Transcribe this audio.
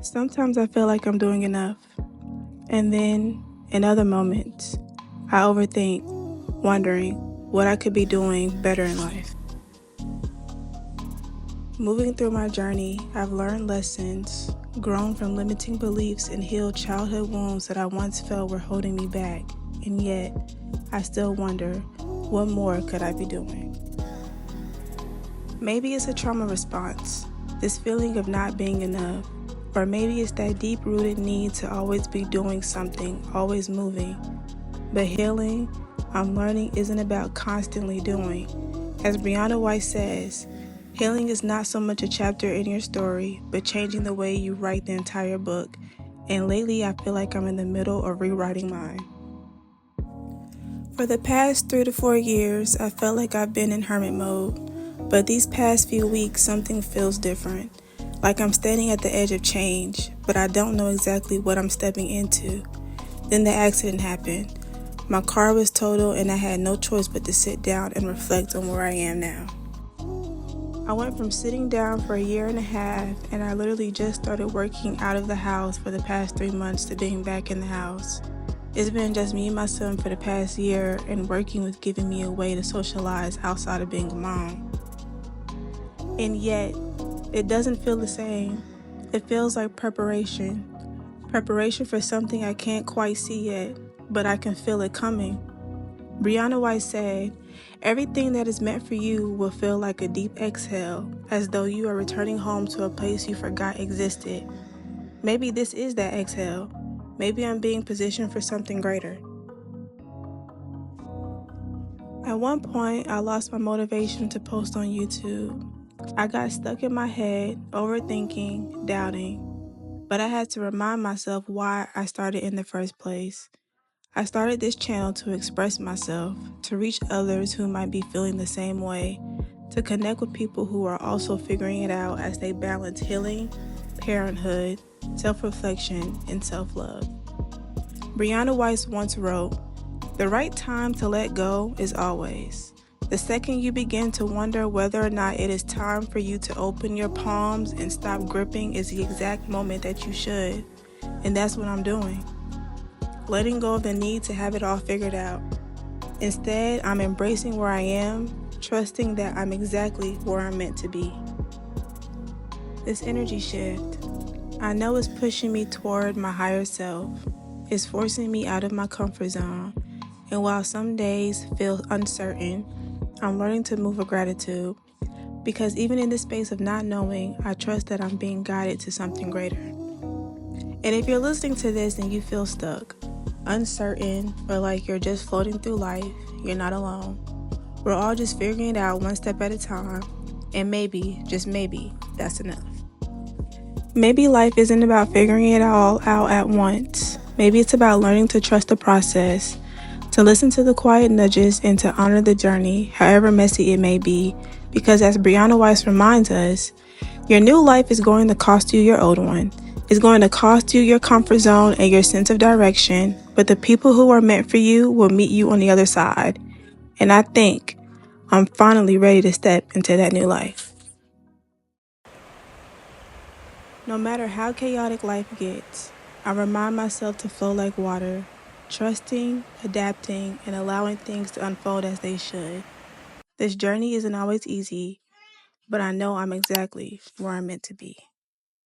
Sometimes I feel like I'm doing enough, and then in other moments, I overthink, wondering what I could be doing better in life. Moving through my journey, I've learned lessons, grown from limiting beliefs, and healed childhood wounds that I once felt were holding me back, and yet I still wonder, what more could I be doing? Maybe it's a trauma response, this feeling of not being enough. Or maybe it's that deep-rooted need to always be doing something, always moving. But healing, I'm learning, isn't about constantly doing. As Brianna White says, healing is not so much a chapter in your story, but changing the way you write the entire book. And lately, I feel like I'm in the middle of rewriting mine. For the past 3 to 4 years, I felt like I've been in hermit mode. But these past few weeks, something feels different. Like I'm standing at the edge of change, but I don't know exactly what I'm stepping into. Then the accident happened. My car was totaled and I had no choice but to sit down and reflect on where I am now. I went from sitting down for a year and a half, and I literally just started working out of the house for the past 3 months, to being back in the house. It's been just me and my son for the past year, and working was giving me a way to socialize outside of being a mom. And yet, it doesn't feel the same. It feels like preparation for something I can't quite see yet, but I can feel it coming. Brianna White said, "Everything that is meant for you will feel like a deep exhale, as though you are returning home to a place you forgot existed." Maybe this is that exhale. Maybe I'm being positioned for something greater. At one point, I lost my motivation to post on YouTube. I got stuck in my head, overthinking, doubting. But I had to remind myself why I started in the first place. I started this channel to express myself, to reach others who might be feeling the same way, to connect with people who are also figuring it out as they balance healing, parenthood, self-reflection, and self-love. Brianna White once wrote, "The right time to let go is always. The second you begin to wonder whether or not it is time for you to open your palms and stop gripping is the exact moment that you should." And that's what I'm doing. Letting go of the need to have it all figured out. Instead, I'm embracing where I am, trusting that I'm exactly where I'm meant to be. This energy shift, I know, is pushing me toward my higher self. It's forcing me out of my comfort zone. And while some days feel uncertain, I'm learning to move with gratitude, because even in the space of not knowing, I trust that I'm being guided to something greater. And if you're listening to this and you feel stuck, uncertain, or like you're just floating through life, you're not alone. We're all just figuring it out one step at a time, and maybe, just maybe, that's enough. Maybe life isn't about figuring it all out at once. Maybe it's about learning to trust the process, to listen to the quiet nudges, and to honor the journey, however messy it may be, because as Brianna White reminds us, your new life is going to cost you your old one. It's going to cost you your comfort zone and your sense of direction, but the people who are meant for you will meet you on the other side. And I think I'm finally ready to step into that new life. No matter how chaotic life gets, I remind myself to flow like water, trusting, adapting, and allowing things to unfold as they should. This journey isn't always easy, but I know I'm exactly where I'm meant to be.